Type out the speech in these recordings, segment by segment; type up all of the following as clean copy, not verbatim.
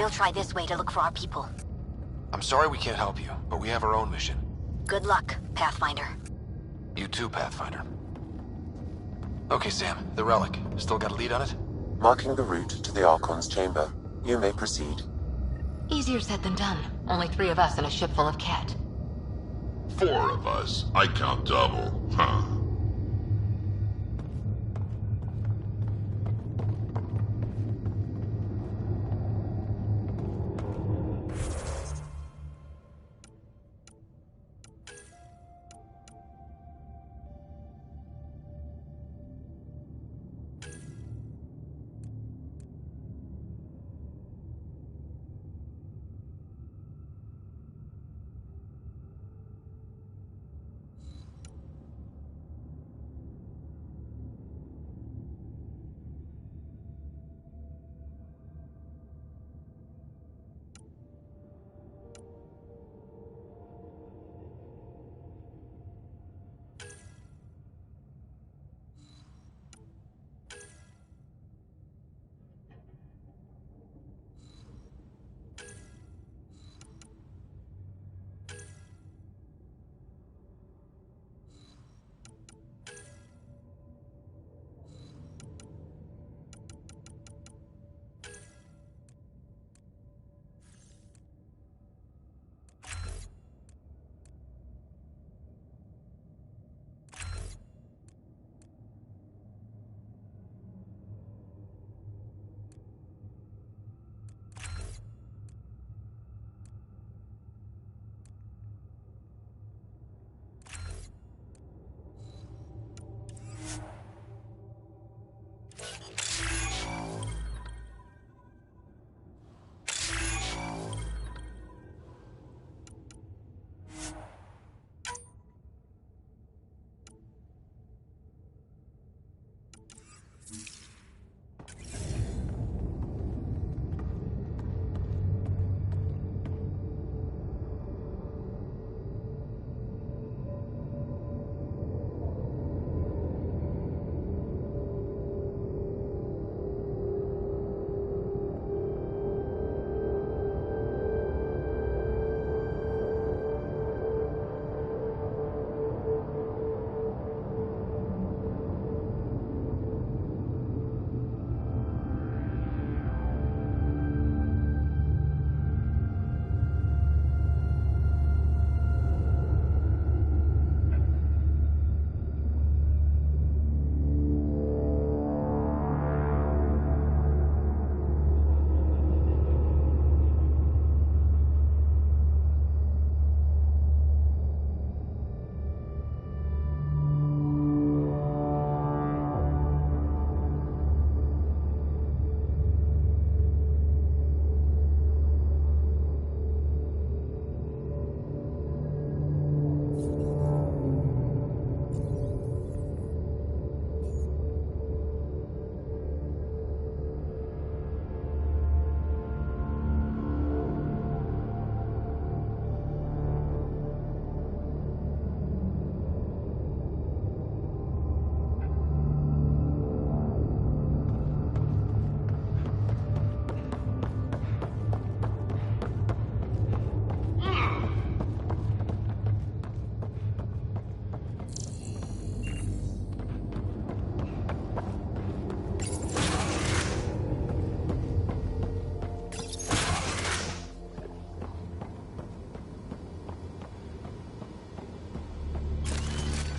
We'll try this way to look for our people. I'm sorry we can't help you, but we have our own mission. Good luck, Pathfinder. You too, Pathfinder. Okay, Sam, the relic. Still got a lead on it? Marking the route to the Archon's chamber. You may proceed. Easier said than done. Only 3 of us and a ship full of cat. 4 of us. I count double. Huh.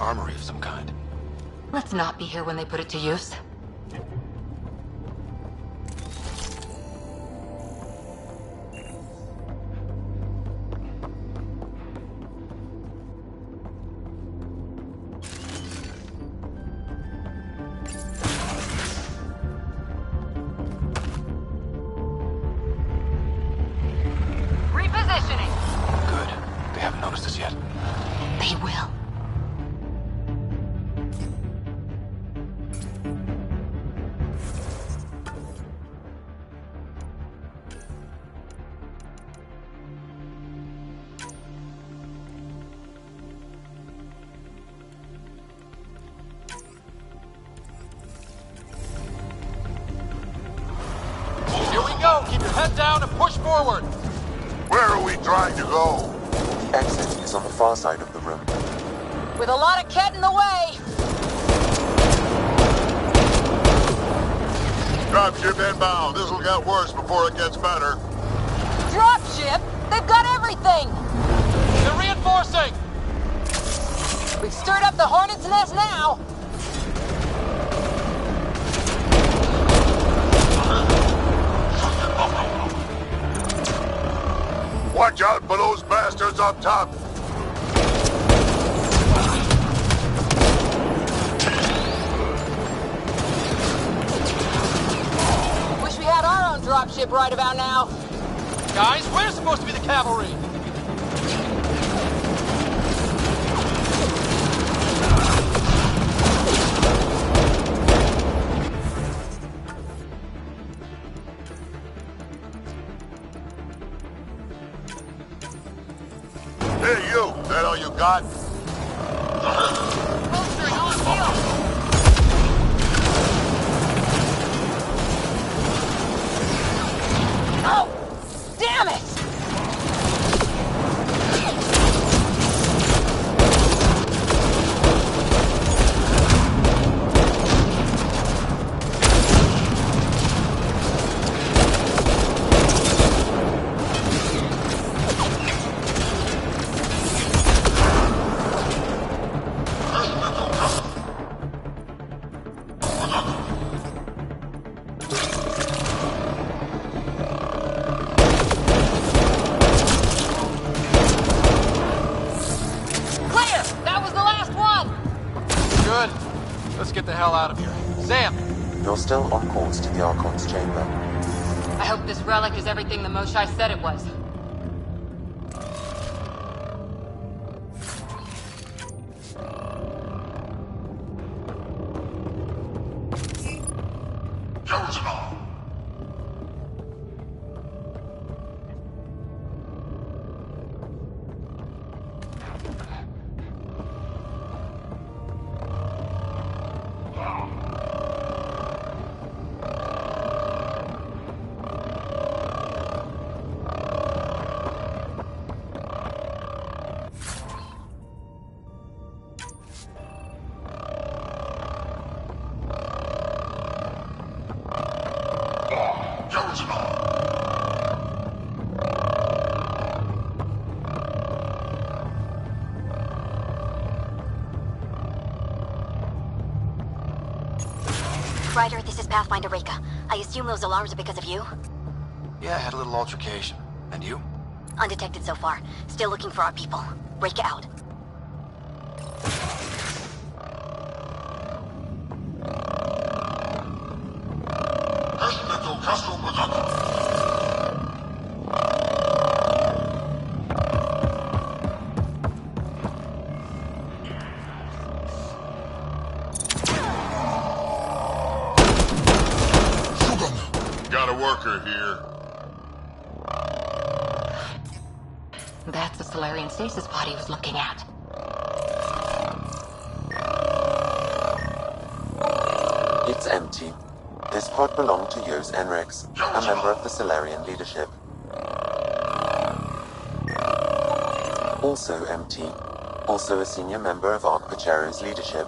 Armory of some kind. Let's not be here when they put it to use. Repositioning. Good. They haven't noticed us yet. They will. Here we go! Keep your head down and push forward! Where are we trying to go? The exit is on the far side of the room. With a lot of Ket in the way! Dropship inbound. This'll get worse before it gets better. Dropship? They've got everything! They're reinforcing! We've stirred up the hornet's nest now! Watch out for those bastards up top. Wish we had our own dropship right about now. Guys, we're supposed to be the cavalry! Hey, you. That all you got? Bolstering on field! Oh! Damn it! Good. Let's get the hell out of here. Sam! You're still on course to the Archon's chamber. I hope this relic is everything the Moshai said it was. Ryder, this is Pathfinder Reka. I assume those alarms are because of you? Yeah, I had a little altercation. And you? Undetected so far. Still looking for our people. Reka out. Got a worker here. That's the Solarian stasis pod he was looking at. It's empty. This pod belonged to Yos Enrix, a member of the Solarian leadership. Also empty. Also a senior member of Ark Pachero's leadership.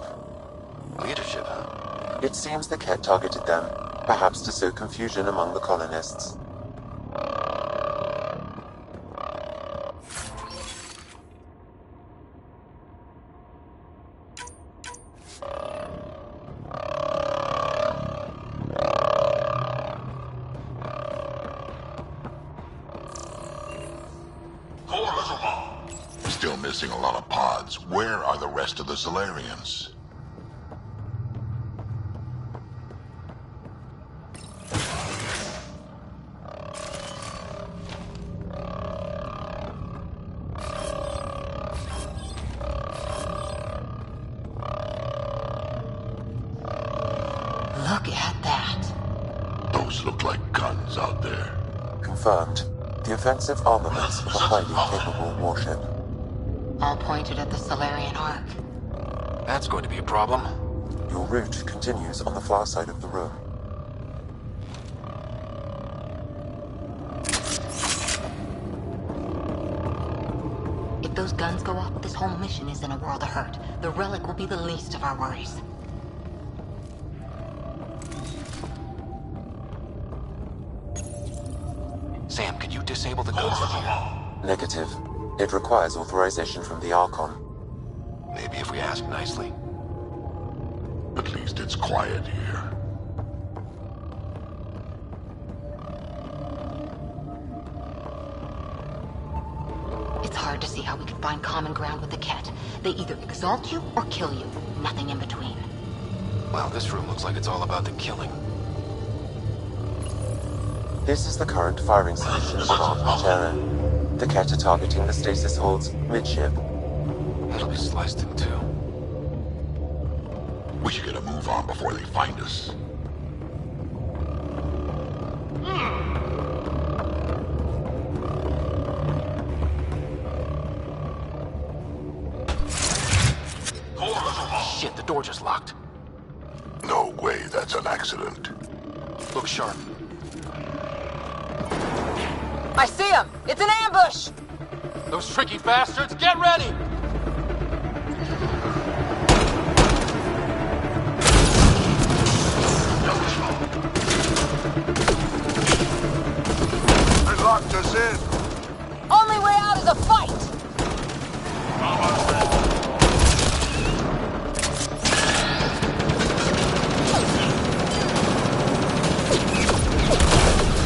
Leadership, huh? It seems the Ket targeted them, perhaps to sow confusion among the colonists. Still missing a lot of pods. Where are the rest of the Solarians? Look at that. Those look like guns out there. Confirmed. The offensive armaments of a highly capable warship. All pointed at the Solarian Ark. That's going to be a problem. Your route continues on the far side of the room. If those guns go off, this whole mission is in a world of hurt. The relic will be the least of our worries. Sam, can you disable the guns from here? Negative. It requires authorization from the Archon. Maybe if we ask nicely. At least it's quiet here. It's hard to see how we could find common ground with the Ket. They either exalt you or kill you. Nothing in between. Well, this room looks like it's all about the killing. This is the current firing solution of Andromeda. The Ket are targeting the stasis holds midship. It'll be sliced in two. We should get a move on before they find us. Shit, the door just locked. No way that's an accident. Look sharp. I see him! It's an ambush! Those tricky bastards, get ready! They locked us in. Only way out is a fight!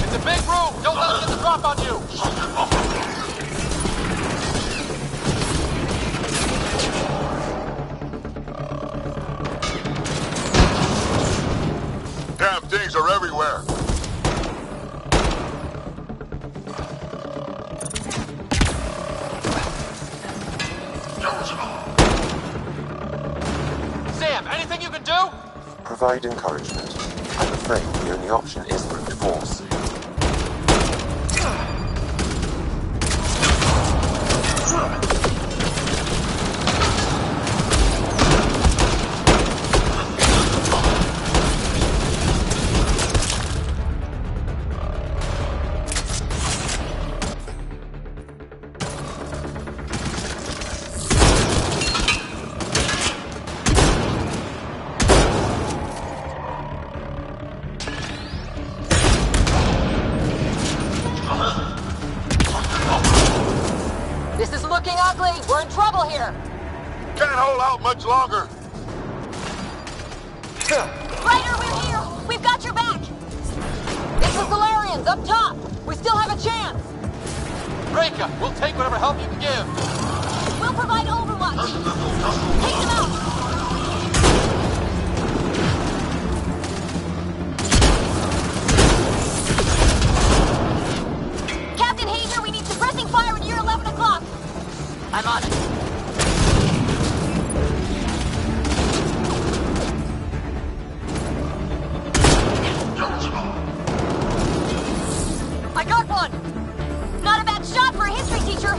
It's a big room! Don't let them get the drop on you! Damn things are everywhere. Sam, anything you can do? Provide encouragement. I'm afraid the only option is brute force. This is looking ugly! We're in trouble here! Can't hold out much longer. Ryder, we're here! We've got your back! It's the Solarians, up top! We still have a chance! Reka, we'll take whatever help you can give. We'll provide overwatch! Take them out! Captain Hazer, we need suppressing fire at year 11 o'clock! I'm on it. I got one! Not a bad shot for a history teacher!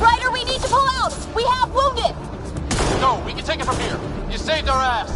Ryder, we need to pull out! We have wounded! Go, we can take it from here. You saved our ass.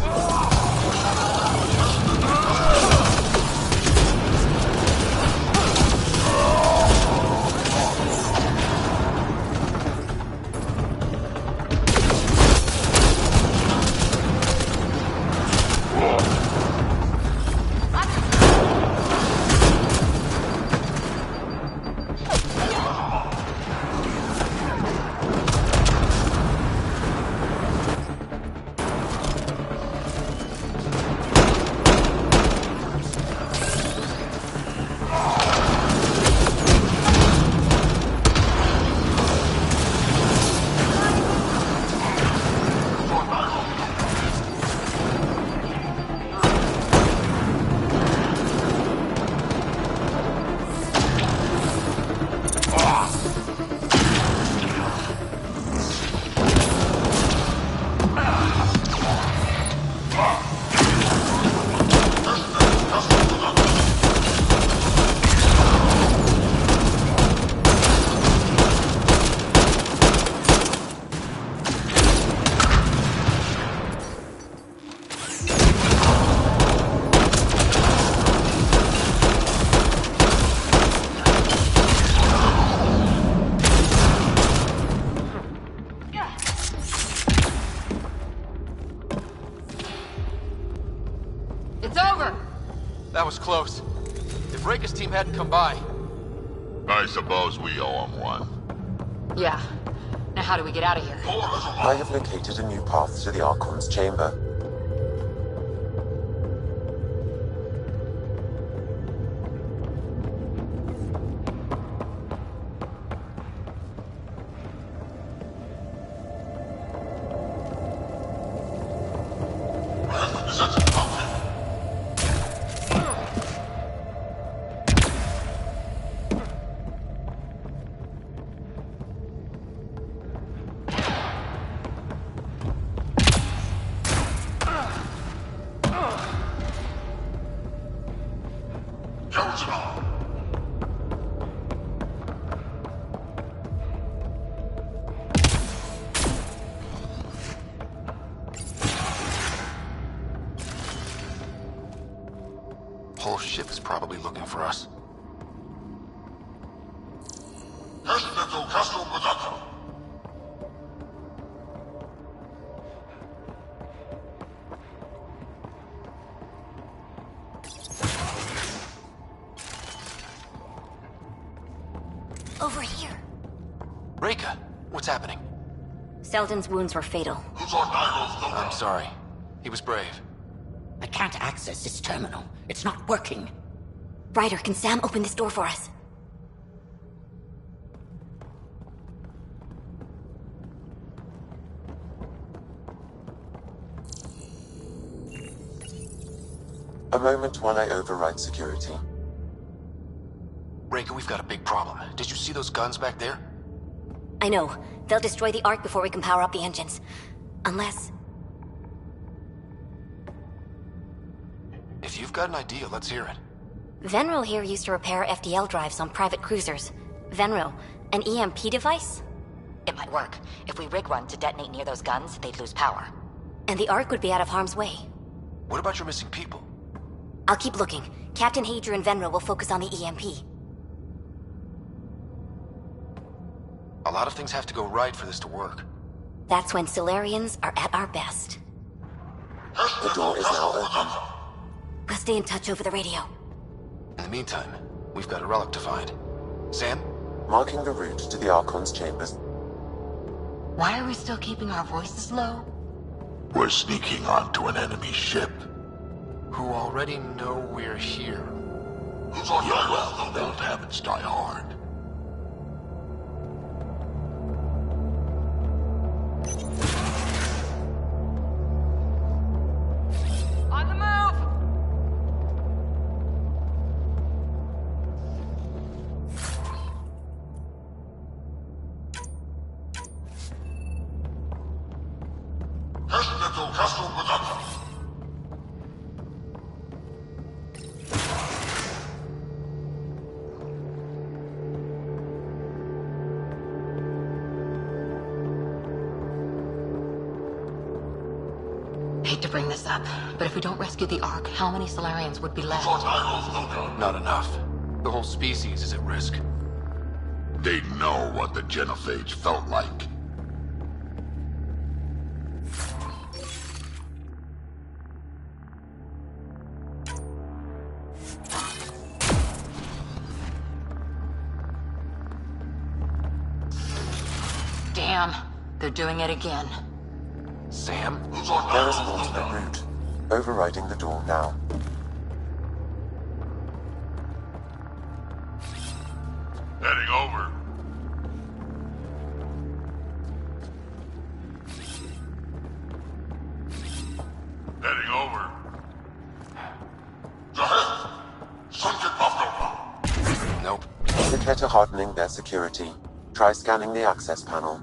It's over! That was close. If Reika's team hadn't come by... I suppose we owe him one. Yeah. Now how do we get out of here? I have located a new path to the Archon's chamber. Whole ship is probably looking for us. Over here. Reika, what's happening? Selden's wounds were fatal. I'm sorry. He was brave. I can't access this terminal. It's not working. Ryder, can Sam open this door for us? A moment while I override security. Reika, we've got a big problem. Did you see those guns back there? I know. They'll destroy the Ark before we can power up the engines. Unless... If you've got an idea, let's hear it. Venril here used to repair FDL drives on private cruisers. Venril, an EMP device? It might work. If we rig one to detonate near those guns, they'd lose power. And the Ark would be out of harm's way. What about your missing people? I'll keep looking. Captain Hadrian and Venril will focus on the EMP. A lot of things have to go right for this to work. That's when Solarians are at our best. The door is now open. We'll stay in touch over the radio. In the meantime, we've got a relic to find. Sam? Marking the route to the Archon's chambers. Why are we still keeping our voices low? We're sneaking onto an enemy ship. Who already know we're here. Yeah, well, they'll have it die hard. On the move! Hate to bring this up, but if we don't rescue the Ark, how many Solarians would be left? Not enough. The whole species is at risk. They know what the genophage felt like. Damn, they're doing it again. Sam? There is an alternate route. Overriding the door now. Heading over. Heading over. Nope. The Ket are hardening their security. Try scanning the access panel.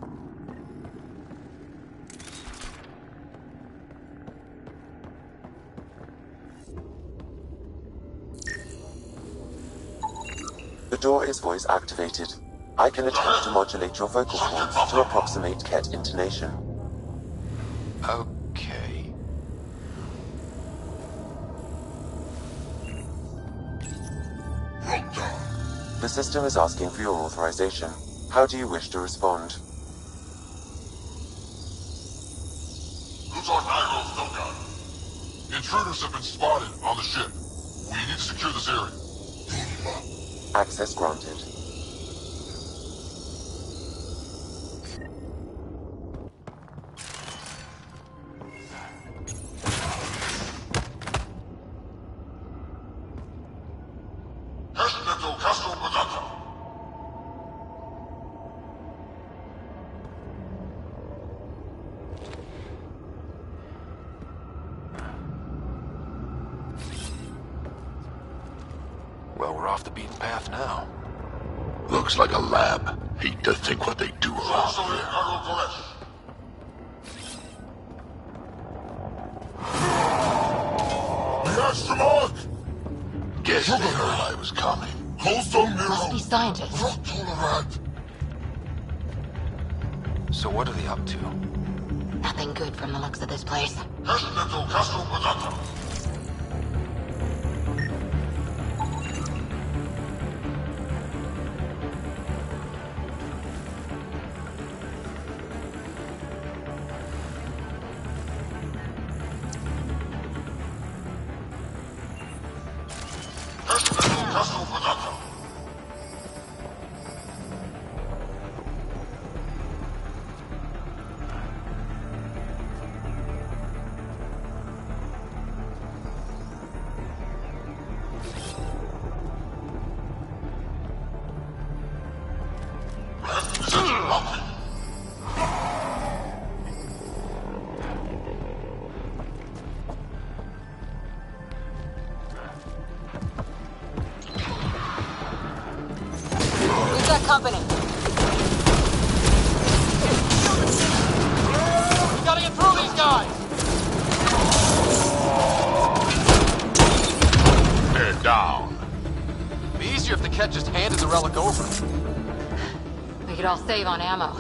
The door is voice activated. I can attempt to modulate your vocal cords to approximate Ket intonation. Okay. The system is asking for your authorization. How do you wish to respond? Intruder Intruders have been spotted on the ship. We need to secure this area. Access granted. Well, we're off the beaten path now. Looks like a lab. Hate to think what they do around here. Guess they heard I was coming. Must be scientists. So what are they up to? Nothing good from the looks of this place. We've got company. We gotta get through these guys! They're down. It'd be easier if the Ket just handed the relic over. We could all save on ammo.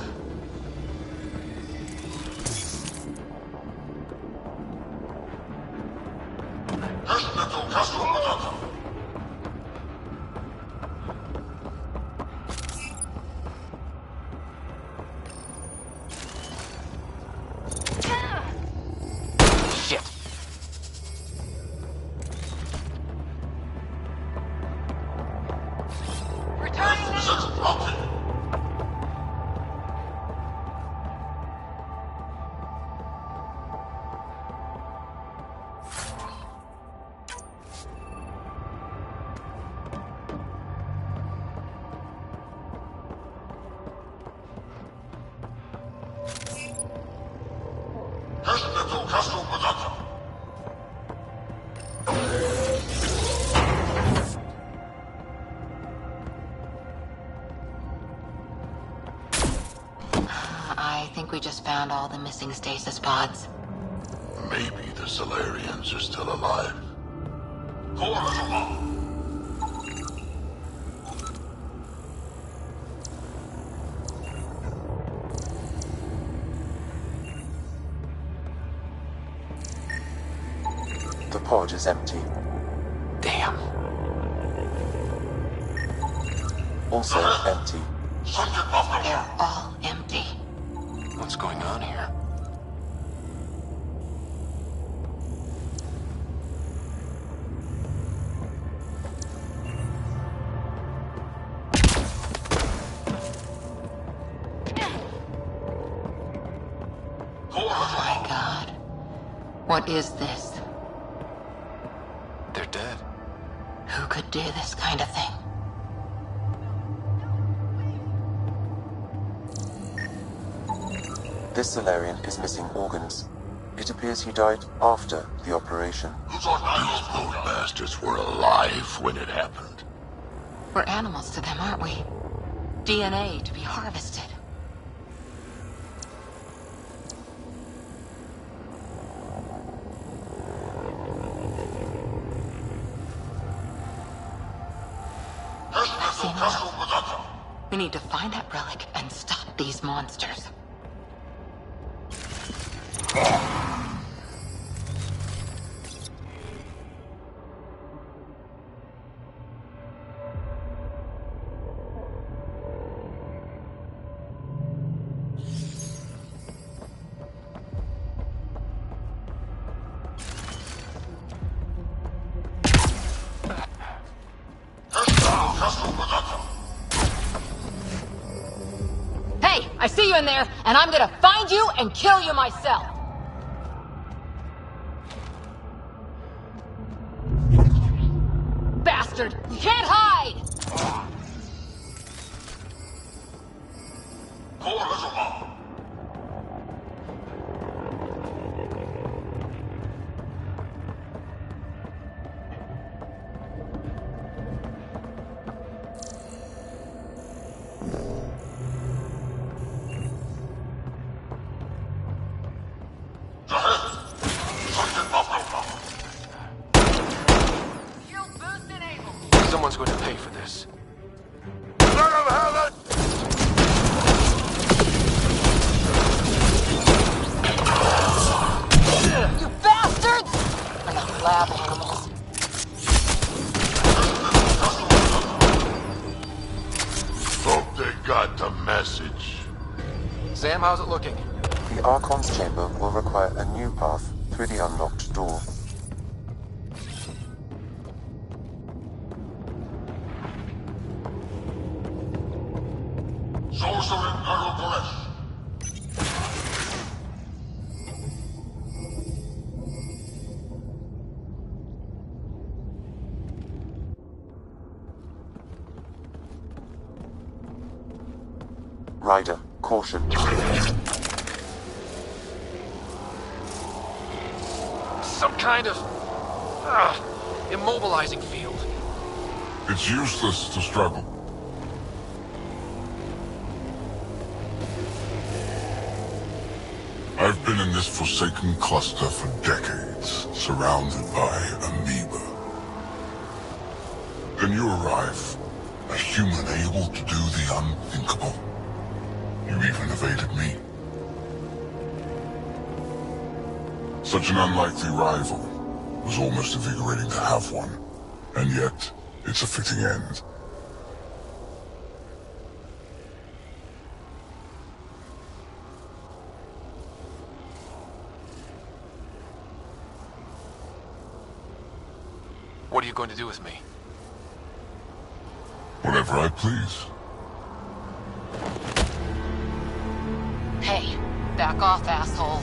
Shit. I think we just found all the missing stasis pods. Maybe the Solarians are still alive. The pod is empty. Damn. Also empty. They're all empty. What's going on here? Oh my god. What is this? They're dead. Who could do this kind of thing? This Solarian is missing organs. It appears he died after the operation. Those bastards were alive when it happened. We're animals to them, aren't we? DNA to be harvested. I've seen enough. We need to find that relic and stop these monsters. I see you in there, and I'm gonna find you and kill you myself! Bastard! You can't hide! Someone's going to pay for this. You bastards! Enough lab animals. Hope they got the message. Sam, how's it looking? The Archon's chamber will require a new path through the unlocked door. Ryder, caution. Some kind of immobilizing field. It's useless to struggle. I've been in this forsaken cluster for decades, surrounded by amoeba. Then you arrive, a human able to do the unthinkable. You even evaded me. Such an unlikely rival. Was almost invigorating to have one. And yet, it's a fitting end. What are you going to do with me? Whatever I please. Hey, back off, asshole.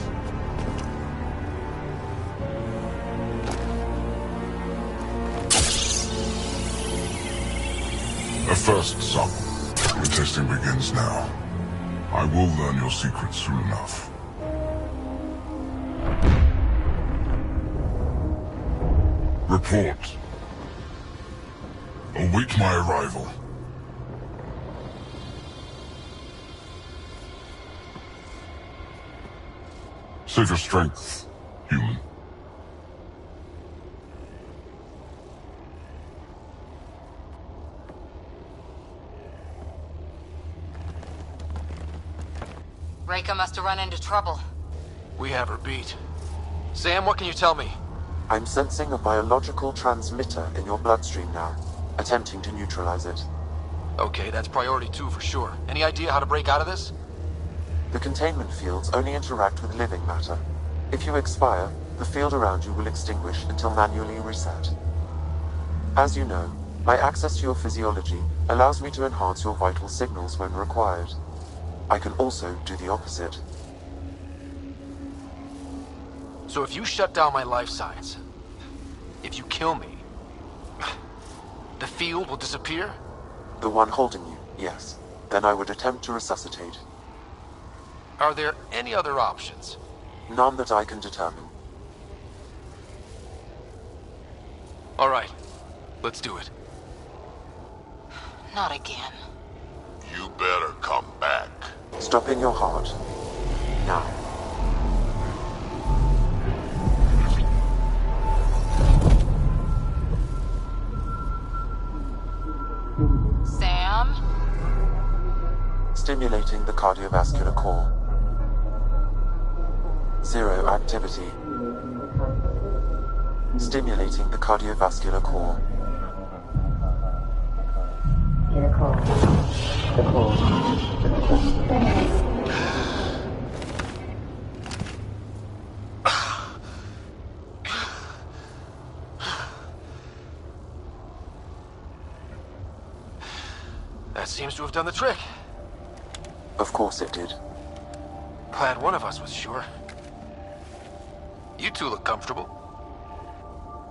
A first, son. The testing begins now. I will learn your secrets soon enough. Report. Await my arrival. Save your strength, human. Reika must have run into trouble. We have her beat. Sam, what can you tell me? I'm sensing a biological transmitter in your bloodstream now, attempting to neutralize it. Okay, that's priority 2 for sure. Any idea how to break out of this? The containment fields only interact with living matter. If you expire, the field around you will extinguish until manually reset. As you know, my access to your physiology allows me to enhance your vital signals when required. I can also do the opposite. So if you shut down my life signs, if you kill me, the field will disappear? The one holding you, yes. Then I would attempt to resuscitate. Are there any other options? None that I can determine. All right, let's do it. Not again. You better come back. Stopping your heart. Now. Sam? Stimulating the cardiovascular core. 0 activity. Stimulating the cardiovascular core. That seems to have done the trick. Of course it did. Glad one of us was sure. You two look comfortable.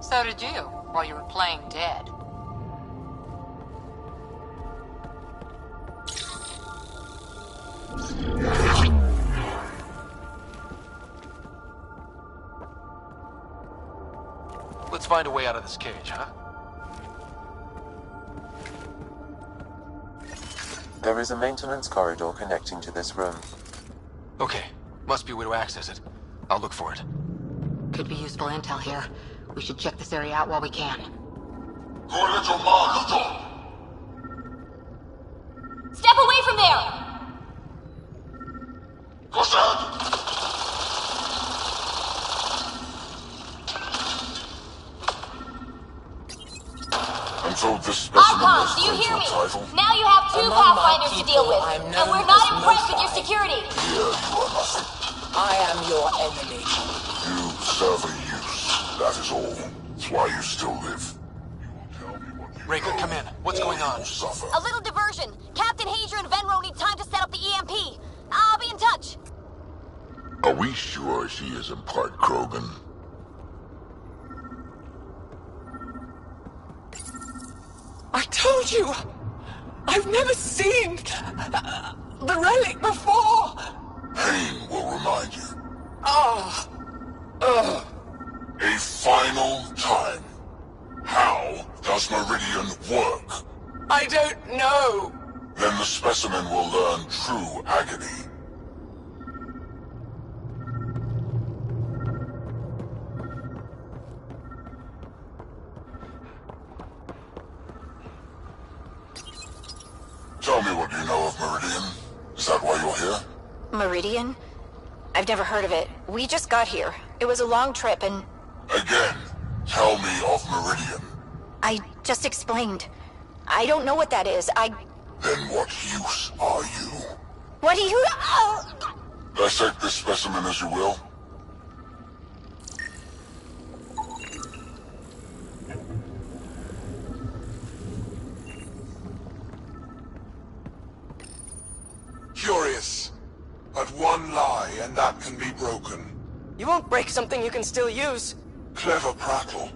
So did you, while you were playing dead. Let's find a way out of this cage, huh? There is a maintenance corridor connecting to this room. Okay, must be a way to access it. I'll look for it. Could be useful intel here. We should check this area out while we can. Step away from there! I'm told this specimen Archon, has do you hear me? title. Now you have two Among my Pathfinders to deal people, with, I'm and known we're not as impressed with your Mosai. security. Here you are nothing. I am your enemy. You serve a use. That is all. That's why you still live. You will tell me what you Raker, know, come in. What's or going you on? will suffer. A little diversion. Captain Hager and Venro need time to set up the EMP. I'll be in touch. Are we sure she isn't part Krogan? I told you! I've never seen the relic before! Pain will remind you. Ah! A final time. How does Meridian work? I don't know! Then the specimen will learn true agony. Tell me what you know of Meridian. Is that why you're here? Meridian? I've never heard of it. We just got here. It was a long trip and... Again, tell me of Meridian. I just explained. I don't know what that is. Then what use are you? What do you... Oh! Dissect this specimen as you will. Curious. But one lie, and that can be broken. You won't break something you can still use. Clever prattle.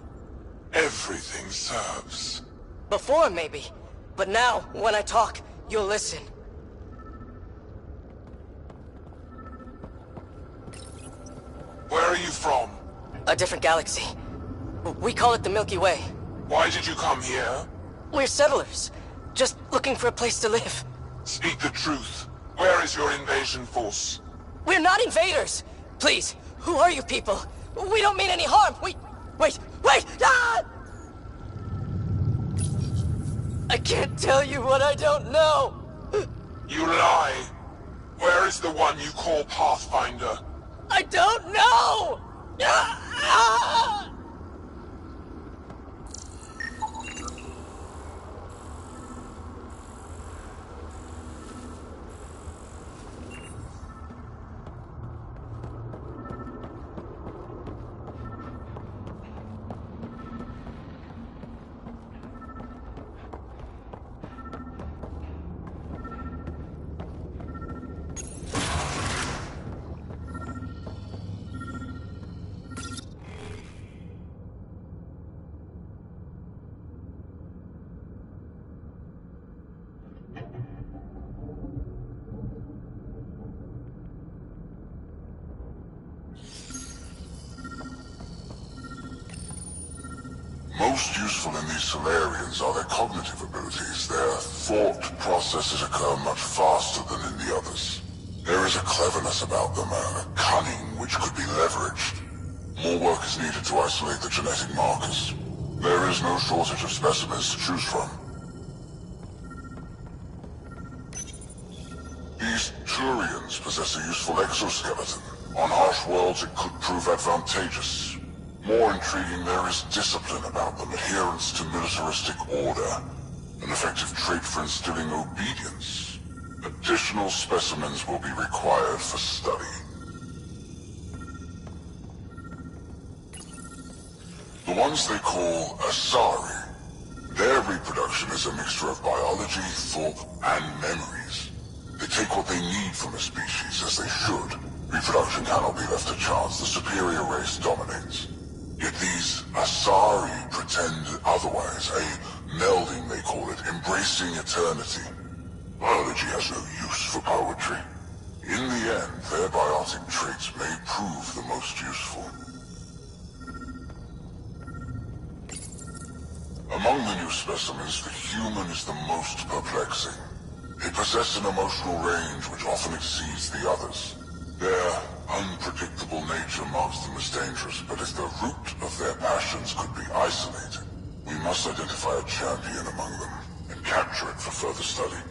Everything serves. Before, maybe. But now, when I talk, you'll listen. Where are you from? A different galaxy. We call it the Milky Way. Why did you come here? We're settlers. Just looking for a place to live. Speak the truth. Where is your invasion force? We're not invaders! Please, who are you people? We don't mean any harm! Wait! Ah! I can't tell you what I don't know! You lie. Where is the one you call Pathfinder? I don't know! Ah! Most useful in these Solarians are their cognitive abilities. Their thought processes occur much faster than in the others. There is a cleverness about them, a cunning which could be leveraged. More work is needed to isolate the genetic markers. There is no shortage of specimens to choose from. These Turians possess a useful exoskeleton. On harsh worlds, it could prove advantageous. More intriguing, there is discipline about them, adherence to militaristic order, an effective trait for instilling obedience. Additional specimens will be required for study. The ones they call Asari, their reproduction is a mixture of biology, thought, and memories. They take what they need from a species, as they should. Reproduction cannot be left to chance. The superior race dominates. Yet these Asari pretend otherwise. A melding, they call it, embracing eternity. Biology has no use for poetry. In the end, their biotic traits may prove the most useful. Among the new specimens, the human is the most perplexing. They possess an emotional range which often exceeds the others. Their unpredictable nature marks them as dangerous, but if the root of their passions could be isolated, we must identify a champion among them and capture it for further study.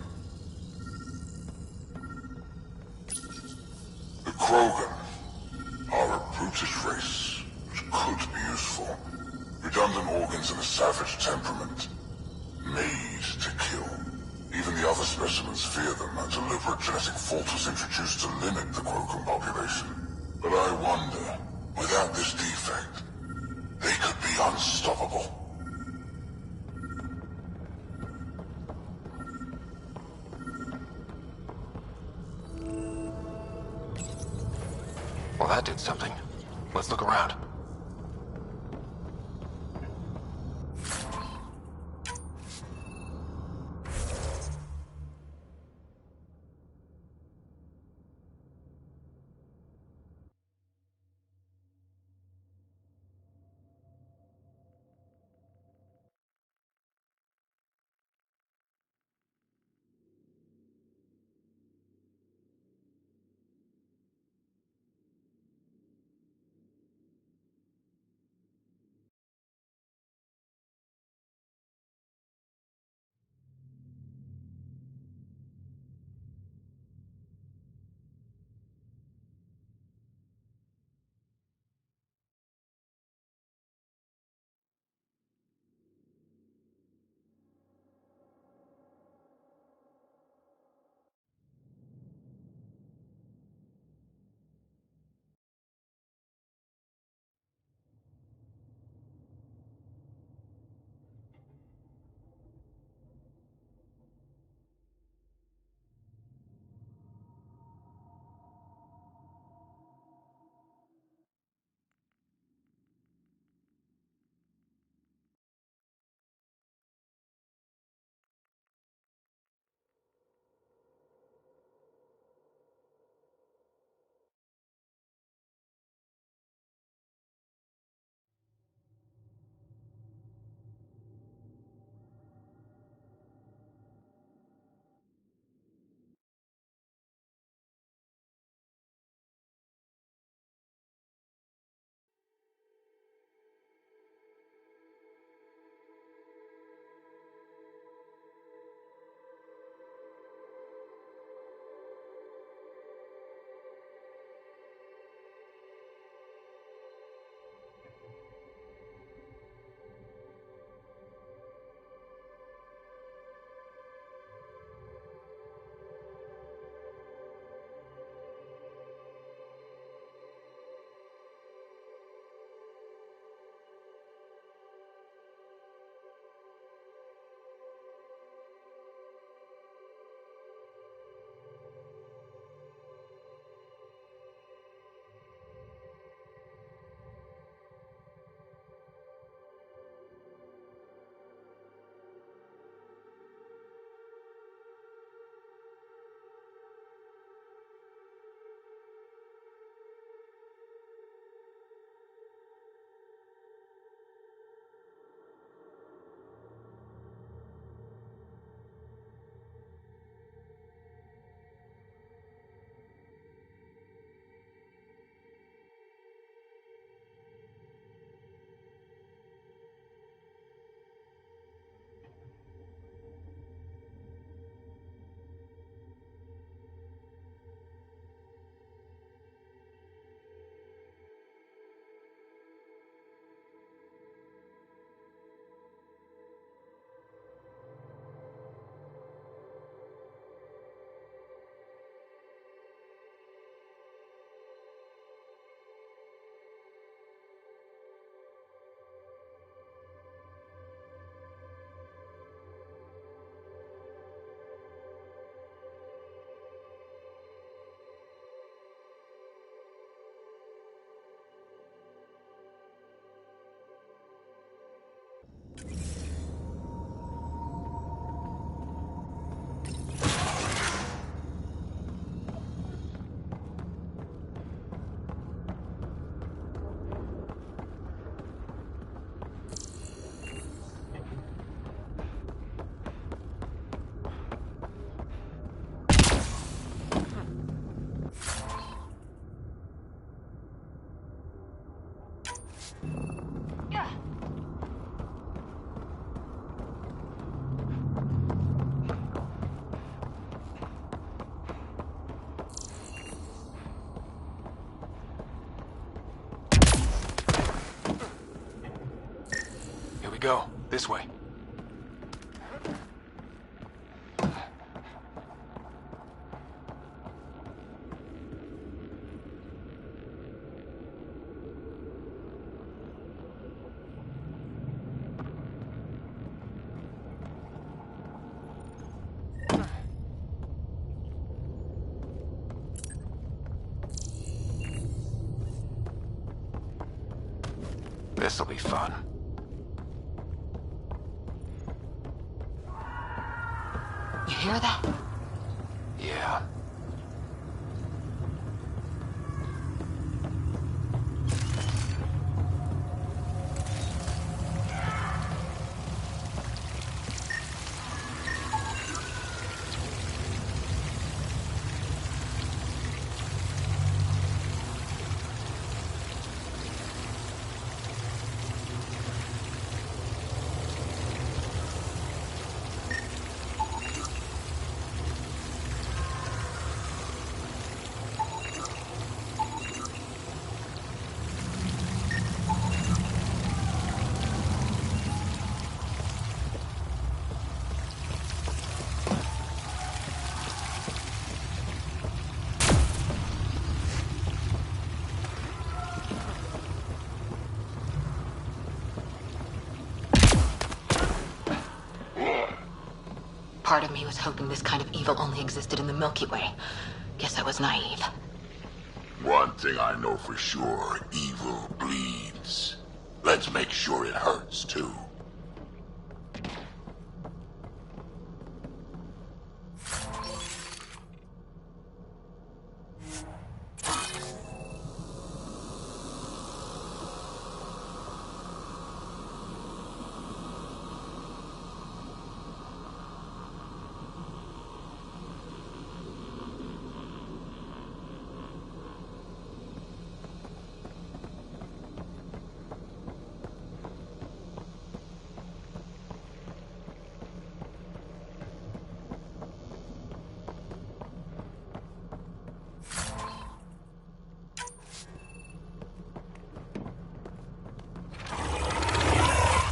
The Krogan are a brutish race which could be useful. Redundant organs and a savage temperament, made to kill. Even the other specimens fear them. A deliberate genetic fault was introduced to limit the Krogan population. But I wonder, without this defect, they could be unstoppable. Well, that did something. Let's look around. go. This way. This'll be fun. You hear that? Yeah. Part of me was hoping this kind of evil only existed in the Milky Way. Guess I was naive. One thing I know for sure, evil bleeds. Let's make sure it hurts, too.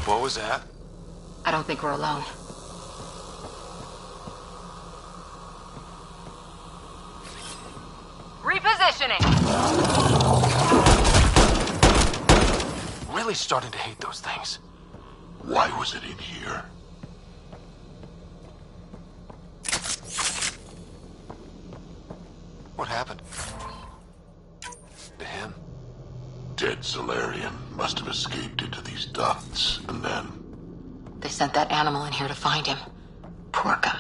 What was that? I don't think we're alone. Repositioning! Really starting to hate those things. Why was it in here? What happened? To him? Dead Solarian must have escaped into these ducts, and then... They sent that animal in here to find him. Poor guy.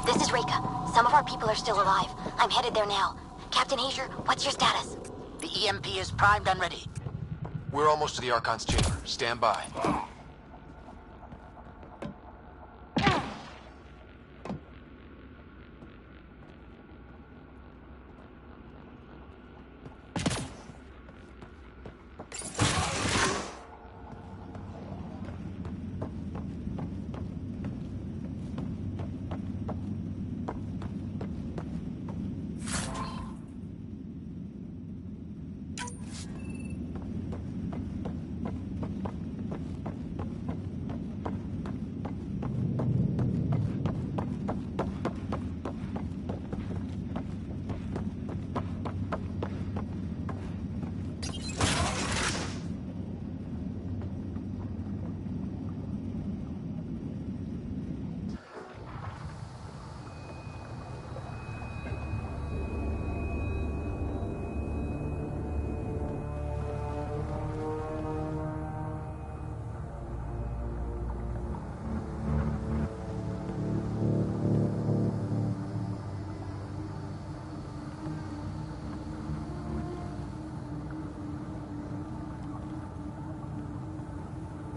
This is Reka. Some of our people are still alive. I'm headed there now. Captain Hazer, what's your status? The EMP is primed and ready. We're almost to the Archon's chamber. Stand by.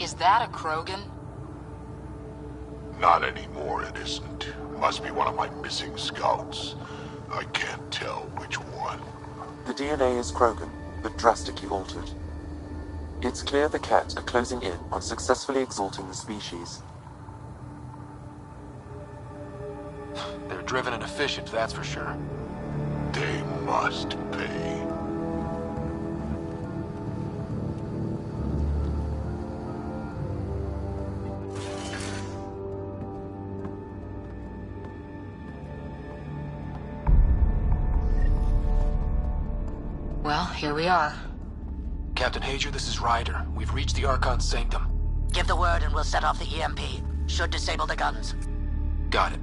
Is that a Krogan? Not anymore, it isn't. Must be one of my missing scouts. I can't tell which one. The DNA is Krogan, but drastically altered. It's clear the Ket are closing in on successfully exalting the species. They're driven and efficient, that's for sure. They must pay. Well, here we are. Captain Hager, this is Ryder. We've reached the Archon's sanctum. Give the word and we'll set off the EMP. Should disable the guns. Got it.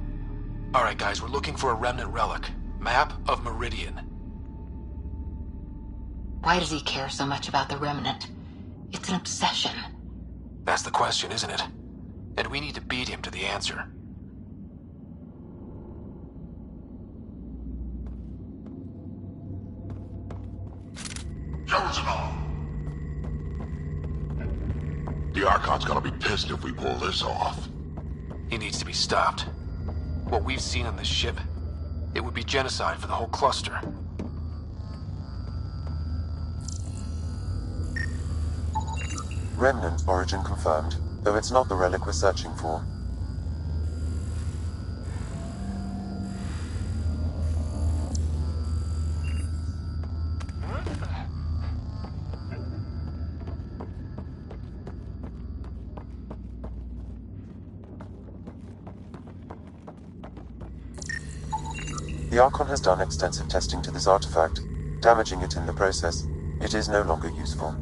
Alright guys, we're looking for a remnant relic. Map of Meridian. Why does he care so much about the remnant? It's an obsession. That's the question, isn't it? And we need to beat him to the answer. The Archon's gonna be pissed if we pull this off. He needs to be stopped. What we've seen on this ship, it would be genocide for the whole cluster. Remnant origin confirmed, though it's not the relic we're searching for. The Archon has done extensive testing to this artifact, damaging it in the process. It is no longer useful.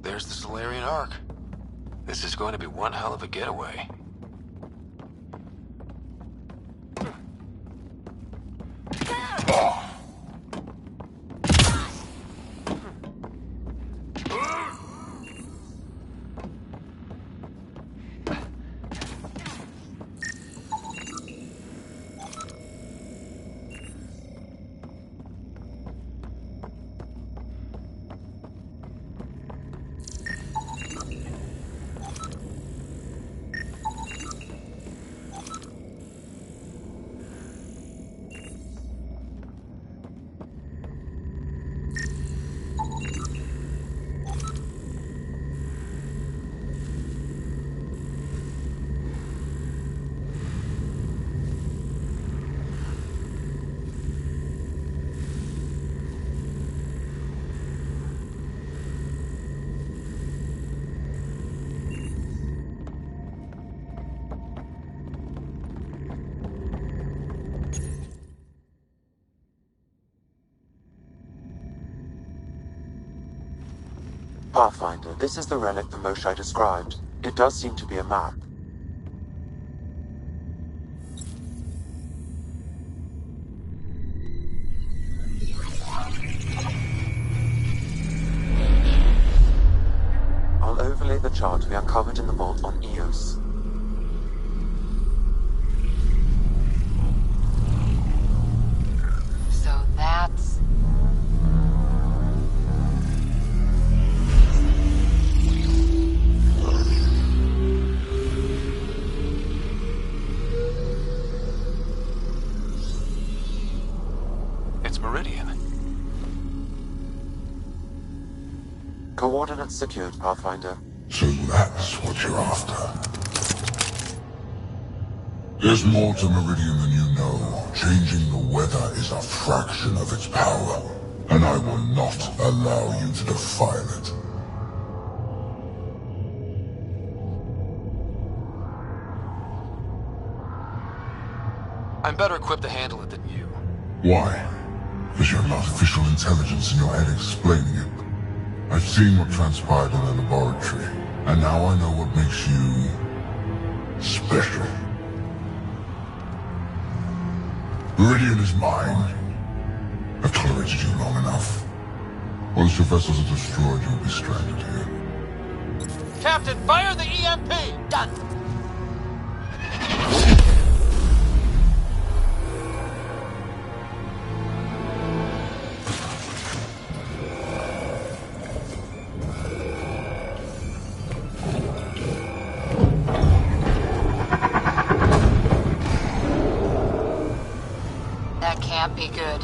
There's the Solarian Ark. This is going to be one hell of a getaway. Pathfinder, this is the relic the Moshai described. It does seem to be a map. I'll overlay the chart we uncovered in the vault on Eos. So that's... It's Meridian. Coordinates secured, Pathfinder. So that's what you're after. There's more to Meridian than you know. Changing the weather is a fraction of its power, and I will not allow you to defile it. I'm better equipped to handle it than you. Why? Is your artificial intelligence in your head explaining it? I've seen what transpired in the laboratory, and now I know what makes you... special. Meridian is mine. I've tolerated you long enough. Once your vessels are destroyed, you'll be stranded here. Captain, fire the EMP! Done. can't be good.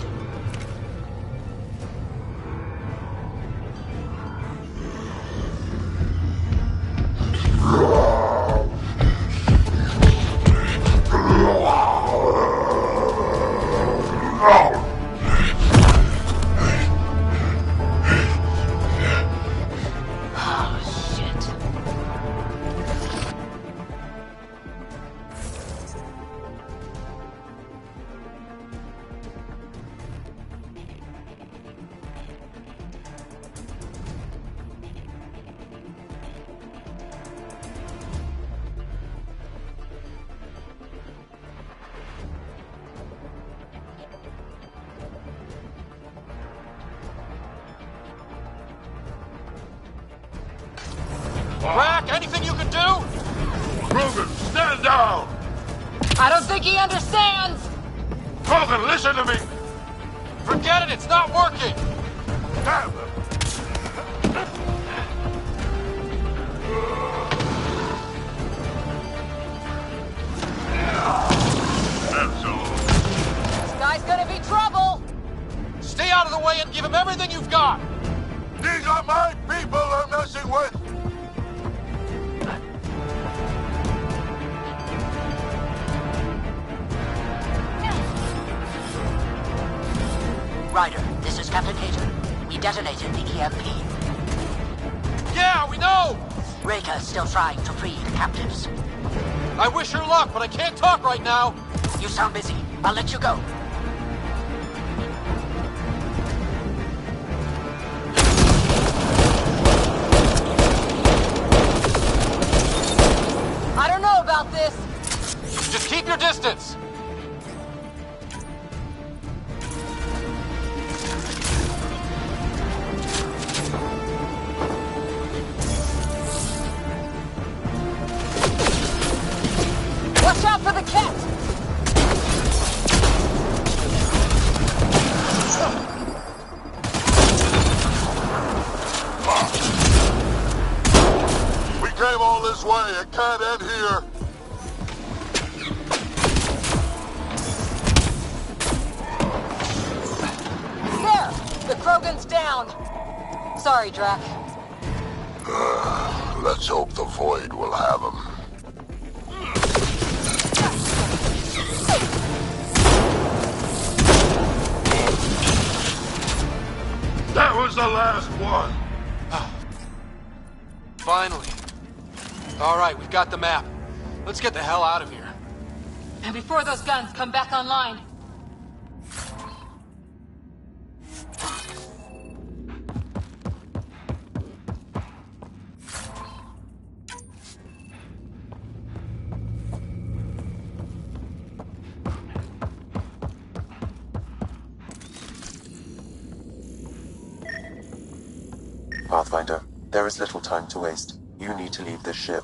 Rack, anything you can do? Krogan, stand down! I don't think he understands! Krogan, listen to me! Forget it, it's not working! Damn! That's all. This guy's gonna be trouble! Stay out of the way and give him everything you've got! These are my people I'm messing with! Ryder, this is Captain Hager. We detonated the EMP. Yeah, we know! Reika is still trying to free the captives. I wish her luck, but I can't talk right now! You sound busy. I'll let you go. I don't know about this! Just keep your distance! Watch out for the cat! We came all this way. It can't end here. There! The Krogan's down! Sorry, Drac. Let's hope the Void will have him. That was the last one. Finally. Alright, we've got the map. Let's get the hell out of here. And before those guns come back online. Pathfinder, there is little time to waste. You need to leave this ship.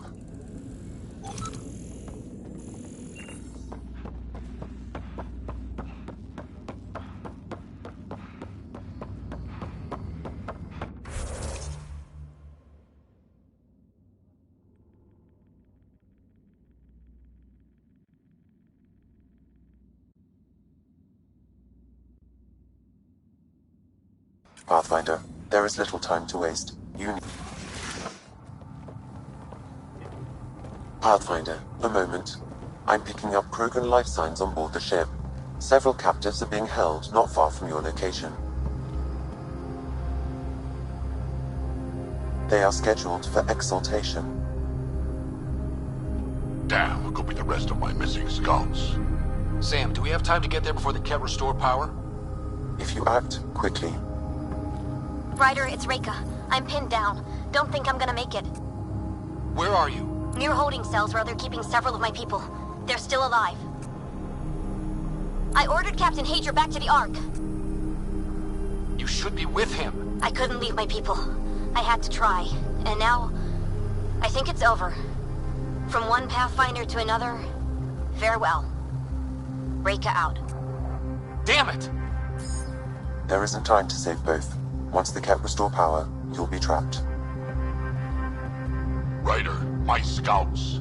Pathfinder, there is little time to waste. You need... Pathfinder, a moment. I'm picking up Krogan life signs on board the ship. Several captives are being held not far from your location. They are scheduled for exaltation. Damn, what could be the rest of my missing scouts? Sam, do we have time to get there before the Ket restore power? If you act quickly. Ryder, it's Reika. I'm pinned down. Don't think I'm gonna make it. Where are you? Near holding cells where they're keeping several of my people. They're still alive. I ordered Captain Hager back to the Ark. You should be with him. I couldn't leave my people. I had to try. And now, I think it's over. From one Pathfinder to another, farewell. Reika out. Damn it! There isn't time to save both. Once the Ket restore power, you'll be trapped. Ryder, my scouts.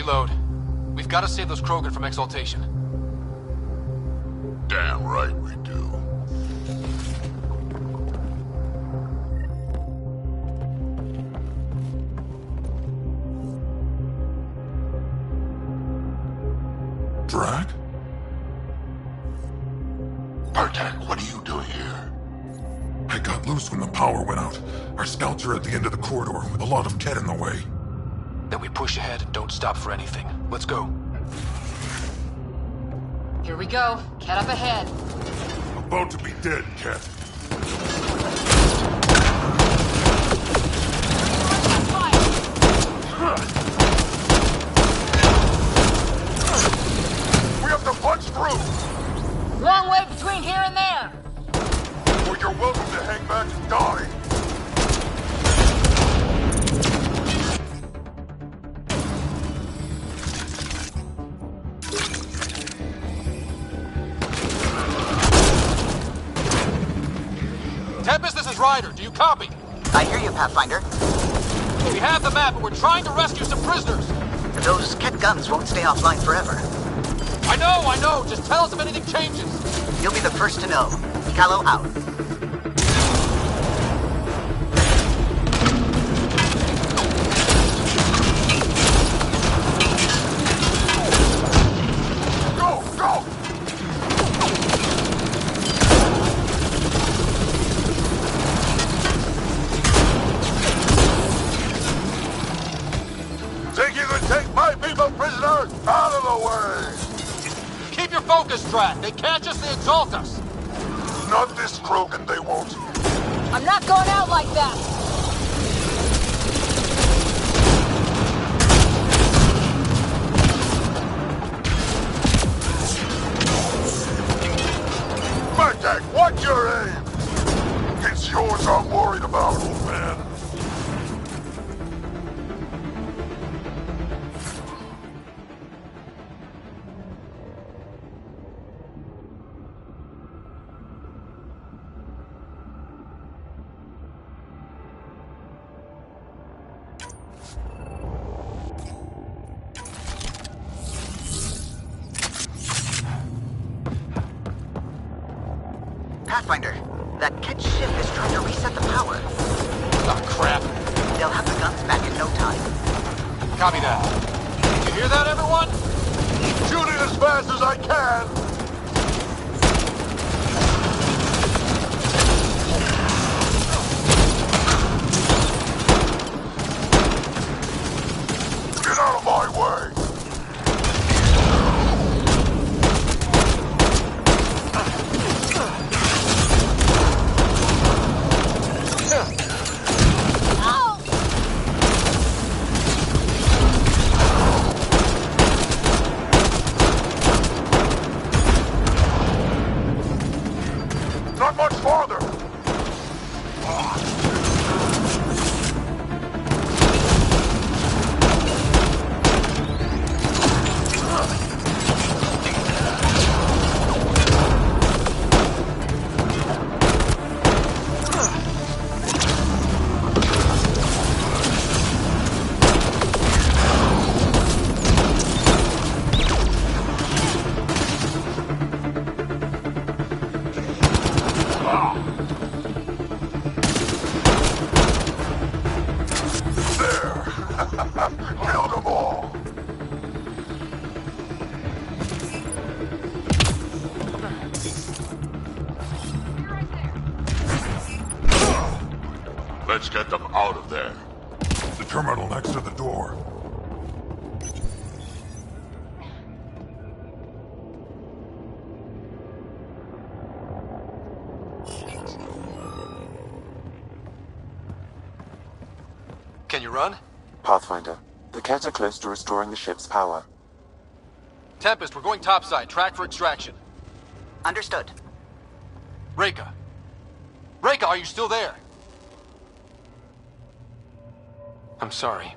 reload. We've got to save those Krogan from exaltation. Damn right we do. Drag? Bartek, what are you doing here? I got loose when the power went out. Our scouts are at the end of the corridor with a lot of Ket in the way. Then we push ahead and don't stop for anything. Let's go. Here we go. Ket up ahead. About to be dead, Ket. We have to punch through! Long way between here and there. Or you're welcome to hang back and die. Tempest, this is Ryder. Do you copy? I hear you, Pathfinder. We have the map, and we're trying to rescue some prisoners. Those Ket guns won't stay offline forever. I know. Just tell us if anything changes. You'll be the first to know. Callow out. Track. They catch us, they exalt us. Not this Krogan, they won't. I'm not going out like that. Bartek, what's your aim? It's yours I'm worried about, old man. Pathfinder, that Ket ship is trying to reset the power. Oh, crap. They'll have the guns back in no time. Copy that. You hear that, everyone? Shooting as fast as I can! Get out of my way! Not much farther! Killed them all! Let's get them out of there. The terminal next to the door. Can you run? Pathfinder, the Ket are close to restoring the ship's power. Tempest, we're going topside. Track for extraction. Understood. Reika. Reika, are you still there? I'm sorry.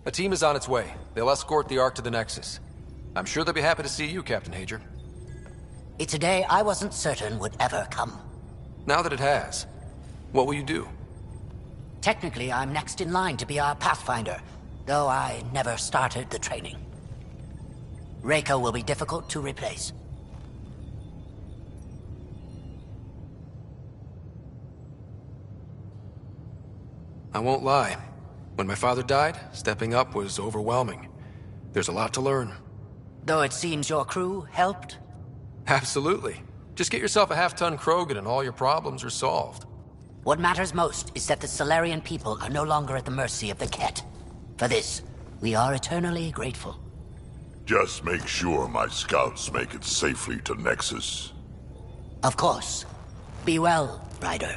A team is on its way. They'll escort the Ark to the Nexus. I'm sure they'll be happy to see you, Captain Hager. It's a day I wasn't certain would ever come. Now that it has, what will you do? Technically, I'm next in line to be our Pathfinder, though I never started the training. Reika will be difficult to replace. I won't lie. When my father died, stepping up was overwhelming. There's a lot to learn. Though it seems your crew helped? Absolutely. Just get yourself a half-ton Krogan and all your problems are solved. What matters most is that the Solarian people are no longer at the mercy of the Ket. For this, we are eternally grateful. Just make sure my scouts make it safely to Nexus. Of course. Be well, Ryder.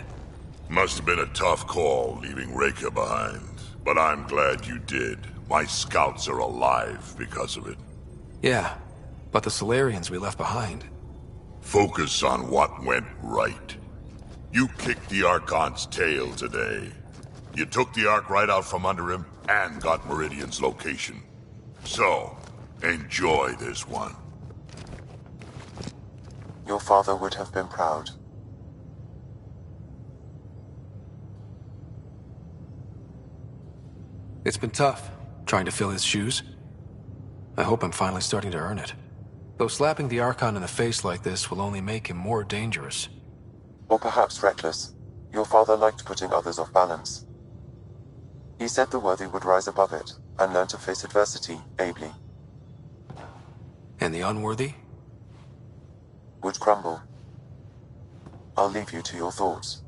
Must have been a tough call leaving Reika behind, but I'm glad you did. My scouts are alive because of it. Yeah, but the Solarians we left behind. Focus on what went right. You kicked the Archon's tail today. You took the Ark right out from under him and got Meridian's location. So, enjoy this one. Your father would have been proud. It's been tough, trying to fill his shoes. I hope I'm finally starting to earn it. Though slapping the Archon in the face like this will only make him more dangerous. Or perhaps reckless. Your father liked putting others off balance. He said the worthy would rise above it, and learn to face adversity ably. And the unworthy? Would crumble. I'll leave you to your thoughts.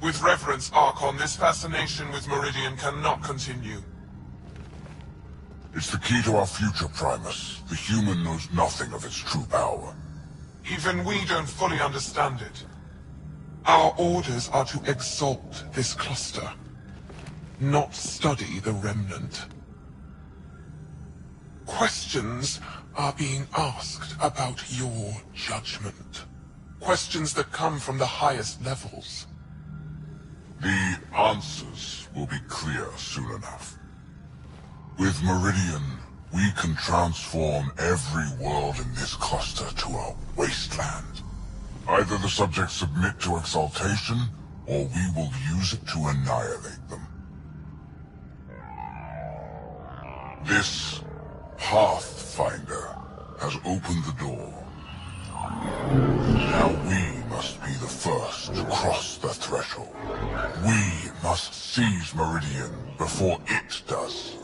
With reverence, Archon, this fascination with Meridian cannot continue. It's the key to our future, Primus. The human knows nothing of its true power. Even we don't fully understand it. Our orders are to exalt this cluster, not study the remnant. Questions are being asked about your judgment. Questions that come from the highest levels. The answers will be clear soon enough. With Meridian, we can transform every world in this cluster to a wasteland. Either the subjects submit to exaltation, or we will use it to annihilate them. This Pathfinder has opened the door. Now we must be the first to cross the threshold. We must seize Meridian before it does.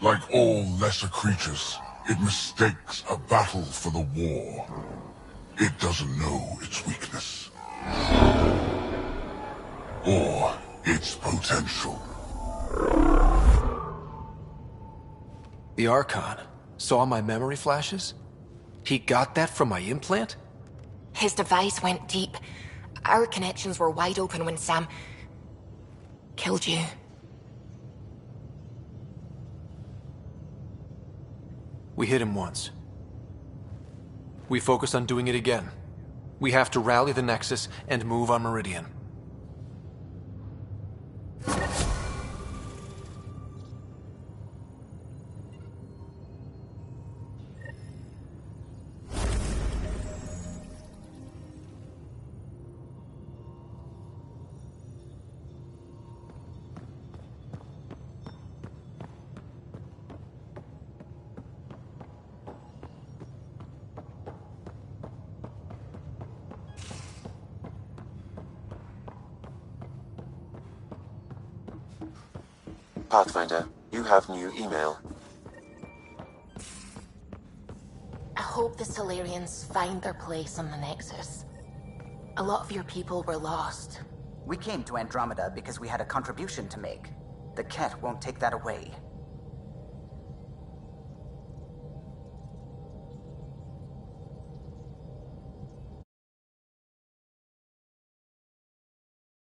Like all lesser creatures, it mistakes a battle for the war. It doesn't know its weakness. Or its potential. The Archon saw my memory flashes? He got that from my implant? His device went deep. Our connections were wide open when Sam killed you. We hit him once. We focus on doing it again. We have to rally the Nexus and move on Meridian. Pathfinder, you have new email. I hope the Solarians find their place on the Nexus. A lot of your people were lost. We came to Andromeda because we had a contribution to make. The Ket won't take that away.